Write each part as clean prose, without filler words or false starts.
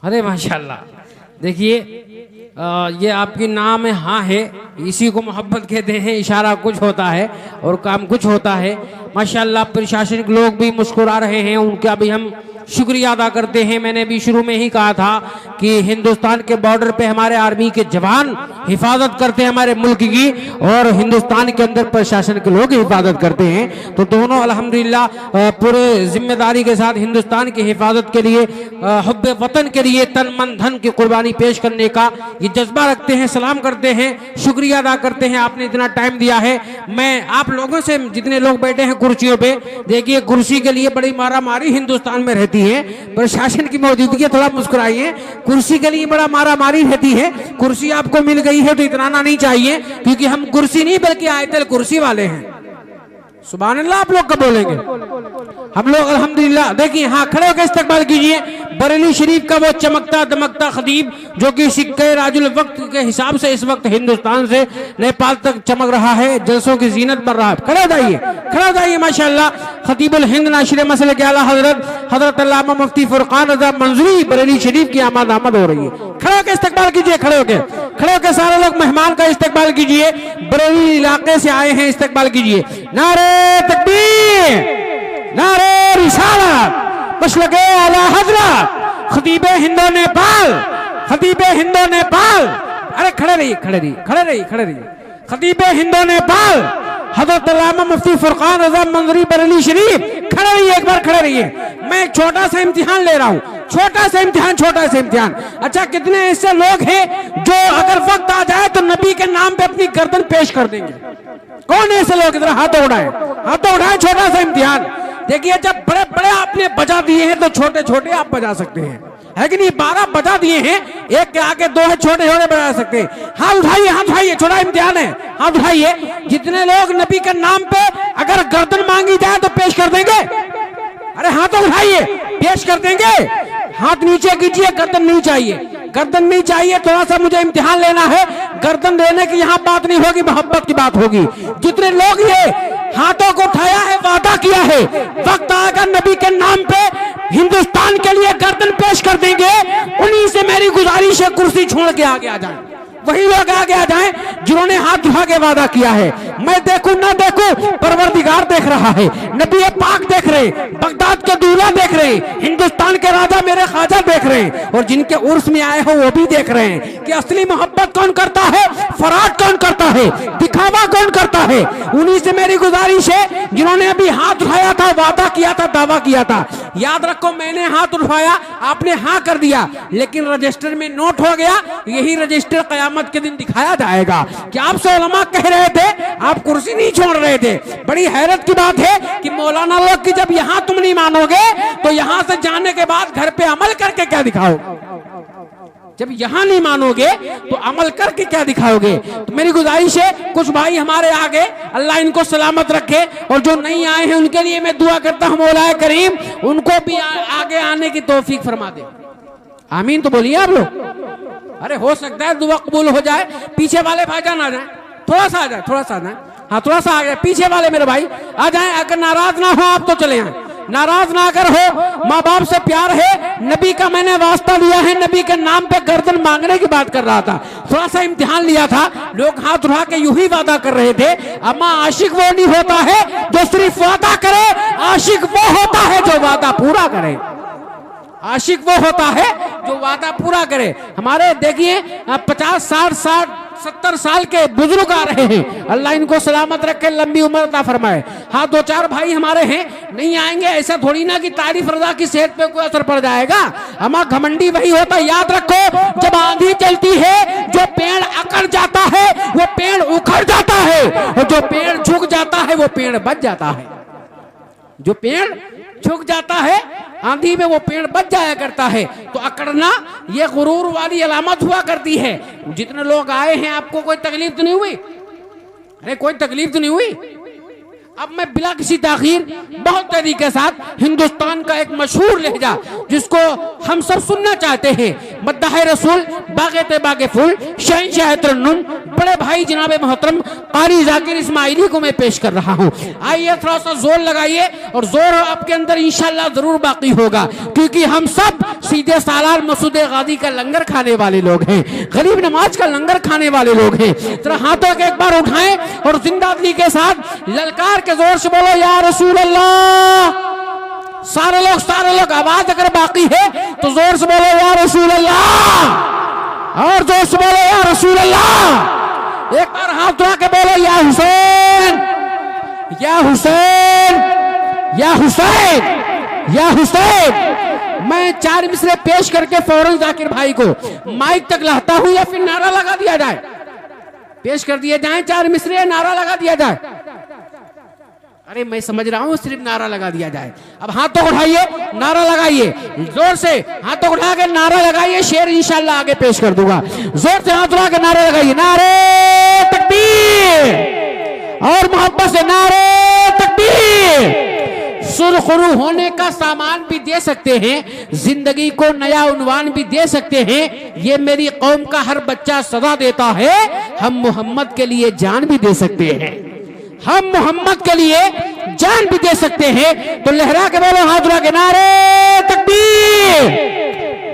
अरे माशाल्लाह, देखिए ये आपकी नाम है हाँ है, इसी को मोहब्बत कहते हैं। इशारा कुछ होता है और काम कुछ होता है। माशाल्लाह प्रशासनिक लोग भी मुस्कुरा रहे हैं, उनका भी हम शुक्रिया अदा करते हैं। मैंने भी शुरू में ही कहा था कि हिंदुस्तान के बॉर्डर पे हमारे आर्मी के जवान हिफाजत करते हैं हमारे मुल्क की, और हिंदुस्तान के अंदर प्रशासन के लोग हिफाजत करते हैं। तो दोनों अल्हम्दुलिल्लाह पूरे जिम्मेदारी के साथ हिंदुस्तान की हिफाजत के लिए, हुब्बे वतन के लिए तन मन धन की कुर्बानी पेश करने का ये जज्बा रखते हैं। सलाम करते हैं, शुक्रिया अदा करते हैं, आपने इतना टाइम दिया है। मैं आप लोगों से, जितने लोग बैठे हैं कुर्सियों पे, देखिए कुर्सी के लिए बड़ी मारामारी हिंदुस्तान में रहती है। प्रशासन की मौजूदगी, थोड़ा मुस्कुराइए, कुर्सी के लिए बड़ा मारामारी रहती है। कुर्सी आपको मिल गई है तो इतराना नहीं चाहिए, क्योंकि हम कुर्सी नहीं बल्कि आयतल कुर्सी वाले हैं। सुभान अल्लाह आप लोग कब बोलेंगे? हम लोग अल्हम्दुलिल्लाह। देखिए हाँ, खड़े होकर इस्तकबाल कीजिए बरेली शरीफ का वो चमकता दमकता खतीब, जो कि सिक्के राजुल वक्त के हिसाब से इस वक्त हिंदुस्तान से नेपाल तक चमक रहा है, जलसों की जीनत बन रहा है। खड़े हो जाइए, खड़े हो जाइए। माशाअल्लाह खतीबुल हिंद नाशिर मसले के आला हजरत अल्लामा मुफ्ती फुरकान रजा मंजूरी बरेली शरीफ की आमद हो रही है। खड़े होकर इस्तकबाल कीजिए, खड़े होकर सारे लोग मेहमान का इस्तकबाल कीजिए। बरेली इलाके से आए हैं, इस्तकबाल कीजिए। नारे तकबीर, नारे रिसालत, मशलके आला हजरत खतीबे हिंदो नेपाल, खतीबे हिंदो नेपाल। अरे खड़े रहिए, खड़े रहिए, खड़े रहिए, खड़े रहिए। खतीबे हिंदो नेपाल हजरत अल्लामा मुफ्ती फुरकान रजा मंजूरी बरेली शरीफ। खड़े रहिए, एक बार खड़े रहिए। मैं एक छोटा सा इम्तिहान ले रहा हूँ, छोटा सा इम्तिहान। अच्छा, कितने ऐसे लोग हैं जो अगर वक्त आ जाए तो नबी के नाम पे अपनी गर्दन पेश कर देंगे? कौन ऐसे लोग? इधर हाथ उठाए, हाथ उठाए। छोटा सा इम्तिहान। देखिए, जब बड़े बड़े आपने बजा दिए हैं तो छोटे छोटे आप बजा सकते हैं, है कि नहीं? 12 बजा दिए हैं, एक के आगे 2 है, छोटे छोटे बजा सकते हैं। हाथ उठाइए, हाथ उठाइए, छोटा इम्तिहान है, हाथ उठाइए। जितने लोग नबी के नाम पे अगर गर्दन मांगी जाए तो पेश कर देंगे? अरे हाथ उठाइए, पेश कर देंगे? हाथ नीचे कीजिए, गर्दन नहीं चाहिए, गर्दन नहीं चाहिए। थोड़ा सा मुझे इम्तिहान लेना है, गर्दन देने की यहाँ बात नहीं होगी, मोहब्बत की बात होगी। जितने लोग ये हाथों को उठाया है, वादा किया है वक्त आएगा नबी के नाम पे हिंदुस्तान के लिए गर्दन पेश कर देंगे, उन्हीं से मेरी गुजारिश है कुर्सी छोड़ के आगे आ जाए। वही लोग आगे आ जाएं जिन्होंने हाथ उठा के वादा किया है। मैं देखूं ना देखूं, परवरदिगार देख रहा है, नबी पाक देख रहे, बगदाद के दूल्हा देख रहे, हिंदुस्तान के राजा मेरे ख्वाजा देख रहे हैं, और जिनके उर्स में आए हो वो भी देख रहे हैं कि असली मोहब्बत कौन करता है, फराड कौन करता है, दिखावा कौन करता है। उन्हीं से मेरी गुजारिश है जिन्होंने अभी हाथ उठाया था, वादा किया था, दावा किया था। याद रखो, मैंने हाथ उठाया, आपने हाँ कर दिया, लेकिन रजिस्टर में नोट हो गया। यही रजिस्टर कयामत के दिन दिखाया जाएगा कि आपसे उलमा कह रहे थे, आप कुर्सी नहीं छोड़ रहे थे। बड़ी हैरत की बात है कि मौलाना लोग की जब यहाँ तुम नहीं मानोगे तो यहाँ से जाने के बाद घर पे अमल करके क्या दिखाओगे? जब यहाँ नहीं मानोगे तो अमल करके क्या दिखाओगे? तो मेरी गुजारिश है, कुछ भाई हमारे आगे, अल्लाह इनको सलामत रखे, और जो नहीं आए हैं उनके लिए मैं दुआ करता हूँ मौला करीम उनको भी आगे आने की तौफीक फरमा दे। आमीन तो बोलिए आप लोग। अरे हो सकता है दुआ कबूल हो जाए। पीछे वाले भाईजान आ जाए, थोड़ा सा आ जाए, थोड़ा सा आ जाए, हाँ थोड़ा सा आ जाए। पीछे वाले मेरे भाई आ जाए, अगर नाराज ना हो आप तो चले आए, नाराज ना अगर हो। माँ बाप से प्यार है, नबी का मैंने वास्ता लिया है, नबी के नाम पे गर्दन मांगने की बात कर रहा था। थोड़ा सा इम्तिहान लिया था, लोग हाथ उठा के यूं ही वादा कर रहे थे। अम्मा आशिक वो नहीं होता है जो सिर्फ वादा करे, आशिक वो होता है जो वादा पूरा करे। आशिक वो होता है जो वादा पूरा करे। हमारे देखिए 50, 60, 70 साल के बुजुर्ग आ रहे हैं, अल्लाह इनको सलामत रखे, लंबी उम्र अता फरमाए। हाँ 2-4 भाई हमारे हैं, नहीं आएंगे ऐसा थोड़ी ना कि तारीफ रजा की सेहत पे कोई असर पड़ जाएगा। हमारा घमंडी वही होता है। याद रखो, जब आंधी चलती है जो पेड़ अकड़ जाता है वो पेड़ उखड़ जाता है, और जो पेड़ झुक जाता है वो पेड़ बच जाता है। जो पेड़ झुक जाता है आंधी में वो पेड़ बच जाया करता है। तो अकड़ना ये गुरूर वाली अलामत हुआ करती है। जितने लोग आए हैं आपको कोई तकलीफ तो नहीं हुई? अरे कोई तकलीफ तो नहीं हुई? अब मैं बिला किसी ताखीर बहुत तेजी के साथ हिंदुस्तान का एक मशहूर लहजा जिसको हम सब सुनना चाहते हैं, मद्दाह रसूल, बागे ते बागे फूल, शहंशाह तरन्नुम, बड़े भाई जनाब मोहतरम कारी जाकिर इस्माइली को मैं पेश कर रहा हूँ। आइए थोड़ा सा जोर लगाइए, और जोर आपके अंदर इंशाल्लाह जरूर बाकी होगा, क्योंकि हम सब सीधे सालार मसूद गाजी का लंगर खाने वाले लोग हैं, गरीब नमाज का लंगर खाने वाले लोग हैं। जरा हाथों के एक बार उठाएं और जिंदा दिली के साथ ललकार के जोर से बोलो या रसूल अल्लाह। सारे लोग आवाज अगर बाकी है तो जोर से बोलो या रसूल अल्लाह, और जोर से बोलो या रसूल अल्लाह। एक बार हाथ उठा के बोलो या हुसैन, या हुसैन, या हुसैन, या हुसैन। मैं 4 मिसरे पेश करके फौरन जाकिर भाई को माइक तक लाता हूं, या फिर नारा लगा दिया जाए? पेश कर दिए जाए 4 मिसरे, नारा लगा दिया जाए? अरे मैं समझ रहा हूं सिर्फ नारा लगा दिया जाए। अब हाथों को उठाइए, नारा लगाइए, जोर से हाथों को उठा के नारा लगाइए। शेर इंशाल्लाह आगे पेश कर दूंगा। जोर से हाथ उठा के नारा लगाइए, नारे तकबीर, और मोहब्बत से नारे तकबीर। सुरखरू होने का सामान भी दे सकते हैं, जिंदगी को नया उन्वान भी दे सकते हैं। ये मेरी कौम का हर बच्चा सदा देता है, हम मोहम्मद के लिए जान भी दे सकते हैं, हम मोहम्मद के लिए जान भी दे सकते हैं। तो लहरा के बोलो हाथ उठा के नारे तकबीर,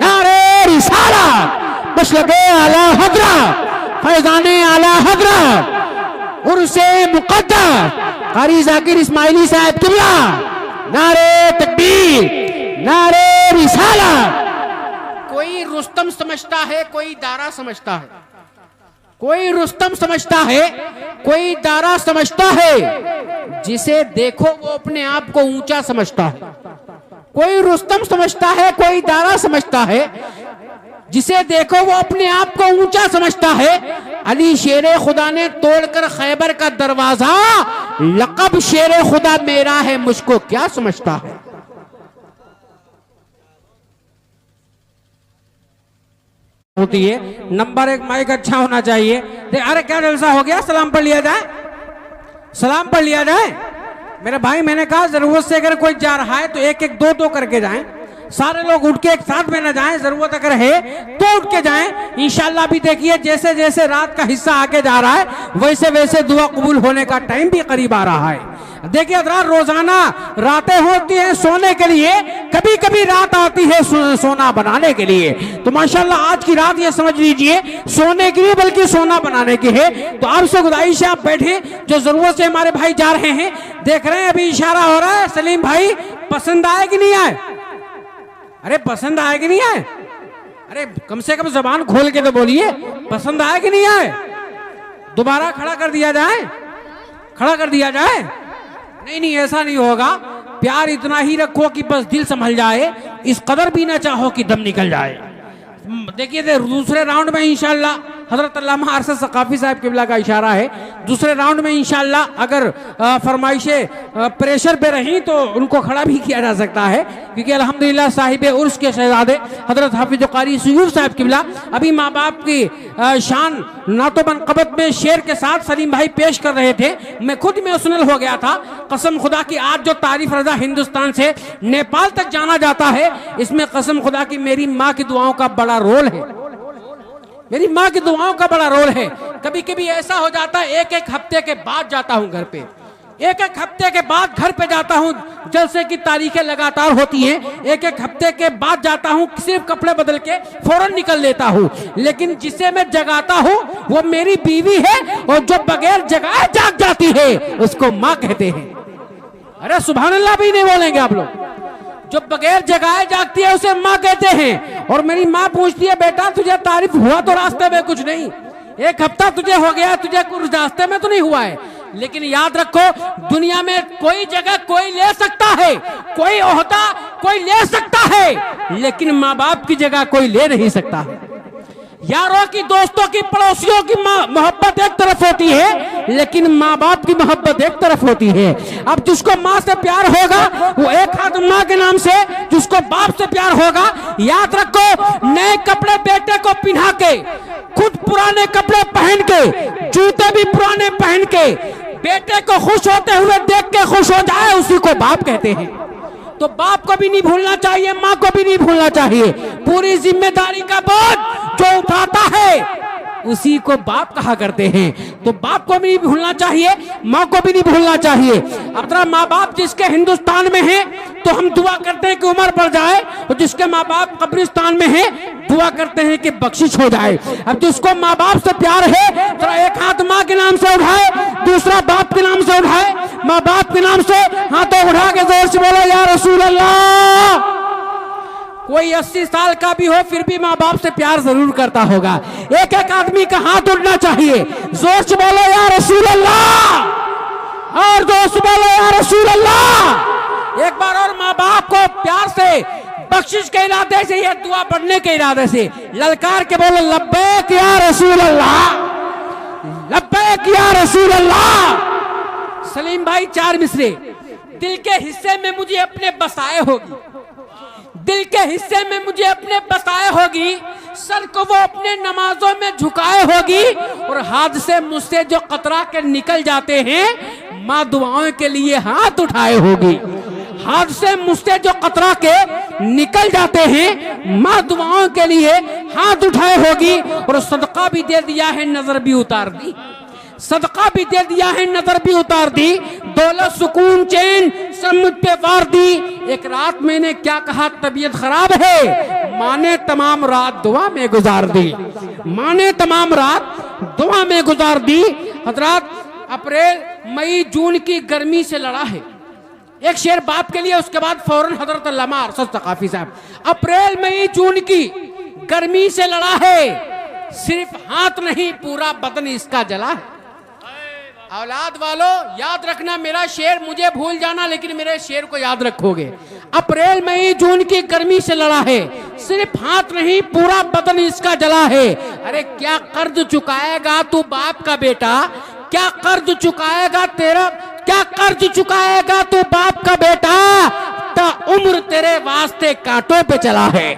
नारे रिसालत, मसलबे आला हजरत, फैजाने आला हजरत, उर्से मुक़द्दस कारी जाकिर इस्माइली साहब किबला। नारे तकबीर, नारे रिसालत। कोई रुस्तम समझता है, कोई दारा समझता है, कोई रुस्तम समझता है, कोई दारा समझता है। जिसे देखो वो अपने आप को ऊंचा समझता है। कोई रुस्तम समझता है, कोई दारा समझता है। जिसे देखो वो अपने आप को ऊंचा समझता है। अली शेरे खुदा ने तोड़कर खैबर का दरवाजा, लक़ब शेरे खुदा मेरा है, मुझको क्या समझता है। होती है नंबर 1 माइक अच्छा होना चाहिए। अरे क्या जलसा हो गया, सलाम पढ़ लिया जाए, सलाम पढ़ लिया जाए। मेरे भाई मैंने कहा जरूरत से अगर कोई जा रहा है तो 1-1, 2-2 करके जाएं। सारे लोग उठ के एक साथ में न जाएं, जरूरत अगर है तो उठ के जाएं। इंशाल्लाह भी देखिए जैसे जैसे रात का हिस्सा आगे जा रहा है वैसे वैसे दुआ कबूल होने का टाइम भी करीब आ रहा है। देखिए हज़रात, रोजाना रातें होती हैं सोने के लिए, कभी कभी रात आती है सोना बनाने के लिए। तो माशाल्लाह आज की रात ये समझ लीजिए सोने के लिए बल्कि सोना बनाने की है। तो आपसे गुजारिश है आप बैठे, जो जरूरत से हमारे भाई जा रहे हैं। देख रहे हैं अभी इशारा हो रहा है, सलीम भाई पसंद आए कि नहीं आए? अरे पसंद आए कि नहीं आए? अरे कम से कम जबान खोल के तो बोलिए, पसंद आए कि नहीं आए? दोबारा खड़ा कर दिया जाए, खड़ा कर दिया जाए। नहीं नहीं ऐसा नहीं होगा, प्यार इतना ही रखो कि बस दिल संभल जाए, इस कदर भी ना चाहो कि दम निकल जाए। देखिए दूसरे राउंड में इंशाल्लाह हजरत अल्लामा अरशद सकाफी साहब किबला का इशारा है। दूसरे राउंड में इंशाल्लाह अगर फरमाइशें प्रेशर पे रही तो उनको खड़ा भी किया जा सकता है, क्योंकि अल्हम्दुलिल्लाह साहिब उर्स के शहजादे हजरत हाफिज कारी सयूफ साहब किबला अभी माँ बाप की शान नातो बनकबत में शेर के साथ सलीम भाई पेश कर रहे थे। मैं खुद इमोशनल हो गया था। कसम खुदा की आज जो तारीफ रजा हिंदुस्तान से नेपाल तक जाना जाता है, इसमें कसम खुदा की मेरी माँ की दुआओं का बड़ा रोल है, मेरी माँ की दुआओं का बड़ा रोल है। कभी कभी ऐसा हो जाता है 1-1 हफ्ते के बाद जाता हूँ घर पे, 1-1 हफ्ते के बाद घर पे जाता हूँ। जलसे की तारीखें लगातार होती हैं, 1-1 हफ्ते के बाद जाता हूँ, सिर्फ कपड़े बदल के फौरन निकल लेता हूँ। लेकिन जिसे मैं जगाता हूँ वो मेरी बीवी है, और जो बगैर जगाए जाग जाती है उसको माँ कहते हैं। अरे सुभान अल्लाह भी नहीं बोलेंगे आप लोग? जो बगैर जगाए जागती है उसे माँ कहते हैं। और मेरी माँ पूछती है बेटा तुझे तारीफ हुआ तो रास्ते में कुछ नहीं, 1 हफ्ता तुझे हो गया, तुझे कुछ रास्ते में तो नहीं हुआ है। लेकिन याद रखो दुनिया में कोई जगह कोई ले सकता है, कोई ओहदा कोई ले सकता है, लेकिन माँ बाप की जगह कोई ले नहीं सकता है। यारों की, दोस्तों की, पड़ोसियों की मोहब्बत एक तरफ होती है, लेकिन माँ बाप की मोहब्बत एक तरफ होती है। अब जिसको माँ से प्यार होगा वो एक हाथ माँ के नाम से, जिसको बाप से प्यार होगा, याद रखो नए कपड़े बेटे को पहना के, खुद पुराने कपड़े पहन के, जूते भी पुराने पहन के, बेटे को खुश होते हुए देख के खुश हो जाए, उसी को बाप कहते हैं। तो बाप को भी नहीं भूलना चाहिए, माँ को भी नहीं भूलना चाहिए। पूरी जिम्मेदारी का बोझ जो उठाता है उसी को बाप कहा करते हैं। तो बाप को भी नहीं भूलना चाहिए, माँ को भी नहीं भूलना चाहिए। अब तरह माँ बाप जिसके हिंदुस्तान में हैं तो हम दुआ करते हैं कि उम्र बढ़ जाए, और जिसके माँ बाप कब्रिस्तान में हैं दुआ करते हैं कि बख्शिश हो जाए। अब जिसको माँ बाप से प्यार है तो एक हाथ माँ के नाम से उठाए, दूसरा बाप के नाम से उठाए। माँ बाप के नाम से हाथों उठा के जोर से बोलो या रसूल अल्लाह। कोई 80 साल का भी हो फिर भी माँ बाप से प्यार जरूर करता होगा। एक एक आदमी का हाथ उठना चाहिए, जोर से बोलो या रसूल अल्लाह, और जोर से बोलो या रसूल अल्लाह। एक बार और माँ बाप को प्यार से बख्शिश के इरादे से, यह दुआ पढ़ने के इरादे से ललकार के बोलो लब्बैक या रसूल अल्लाह, लब्बैक या रसूल अल्लाह। सलीम भाई 4 मिसरे। दिल के हिस्से में मुझे अपने बसाए होगी, दिल के हिस्से में मुझे अपने बसाए होगी, सर को वो अपने नमाजों में झुकाए होगी, और हाथ से मुझसे जो कतरा के निकल जाते हैं माँ दुआओं के लिए हाथ उठाए होगी। हाथ से मुझसे जो कतरा के निकल जाते हैं माँ दुआओं के लिए हाथ उठाए होगी, और सदका भी दे दिया है नजर भी उतार दी, सदका भी दे दिया है नजर भी उतार दी, दौलत सुकून चैन सब मुझ पे वार दी। एक रात मैंने क्या कहा तबीयत खराब है, माँ ने तमाम रात दुआ में गुजार दी, माँ ने तमाम रात दुआ में गुजार दी। हजरात अप्रैल मई जून की गर्मी से लड़ा है। एक शेर बाप के लिए, उसके बाद फौरन हजरत अल्लामा अरशद सकाफी साहब। अप्रैल मई जून की गर्मी से लड़ा है, सिर्फ हाथ नहीं पूरा बदन इसका जला है। औलाद वालों याद रखना, मेरा शेर मुझे भूल जाना लेकिन मेरे शेर को याद रखोगे। अप्रैल मई जून की गर्मी से लड़ा है, सिर्फ हाथ नहीं पूरा बदन इसका जला है। अरे क्या कर्ज चुकाएगा तू बाप का बेटा, क्या कर्ज चुकाएगा तेरा, क्या कर्ज चुकाएगा तू बाप का बेटा, ता उम्र तेरे वास्ते कांटों पे चला है,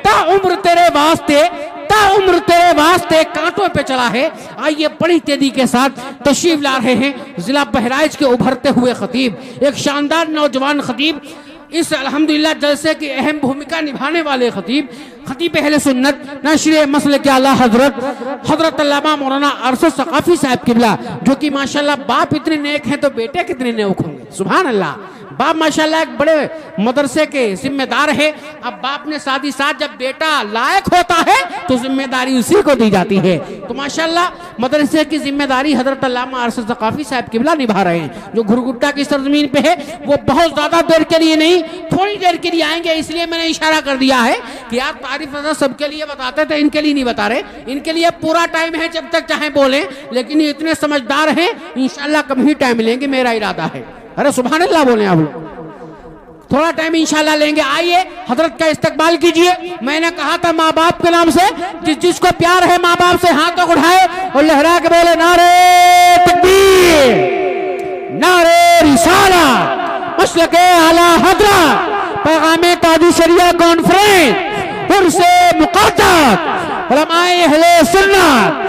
ता उम्र तेरे वास्ते, ता उम्र तेरे वास्ते कांटों पे चला है। आइए बड़ी तेजी के साथ तशरीफ ला रहे हैं जिला बहराइच के उभरते हुए खतीब, एक शानदार नौजवान खतीब, इस अल्हम्दुलिल्लाह जलसे की अहम भूमिका निभाने वाले खतीब, खतीब अहले सुन्नत नशरे मसले के आला हजरत अल्लामा मौलाना अरशद सकाफी साहब किबला, जो कि माशाल्लाह बाप इतने नेक हैं तो बेटे कितने नेक होंगे। सुभान अल्लाह। बाप माशाल्लाह एक बड़े मदरसे के जिम्मेदार है। अब बाप ने साथ ही साथ जब बेटा लायक होता है तो जिम्मेदारी उसी को दी जाती है। तो माशाल्लाह मदरसे की जिम्मेदारी हजरत अल्लामा अरशद सकाफी साहब किबला निभा रहे हैं, जो घुरगुट्टा की सरजमीन पे है। वो बहुत ज्यादा देर के लिए नहीं, थोड़ी देर के लिए आएंगे, इसलिए मैंने इशारा कर दिया है कि यार तारीफ सबके लिए बताते थे, इनके लिए नहीं बता रहे। इनके लिए पूरा टाइम है, जब तक चाहे बोले, लेकिन ये इतने समझदार हैं, इंशाल्लाह कभी टाइम लेंगे, मेरा इरादा है। अरे सुभान अल्लाह बोले आप लोग, थोड़ा टाइम इंशाल्लाह लेंगे। आइए हजरत का इस्तकबाल कीजिए। मैंने कहा था माँ बाप के नाम से जिसको प्यार है माँ बाप से हाथ तक उठाए और लहरा के बोले नारे तकबीर, नारे रिसाला, मसलके आला हजरत, पैगामे कादिशरिया कॉन्फ्रेंस, उर्से मुक़द्दस, उलमाए अहले सुन्नत,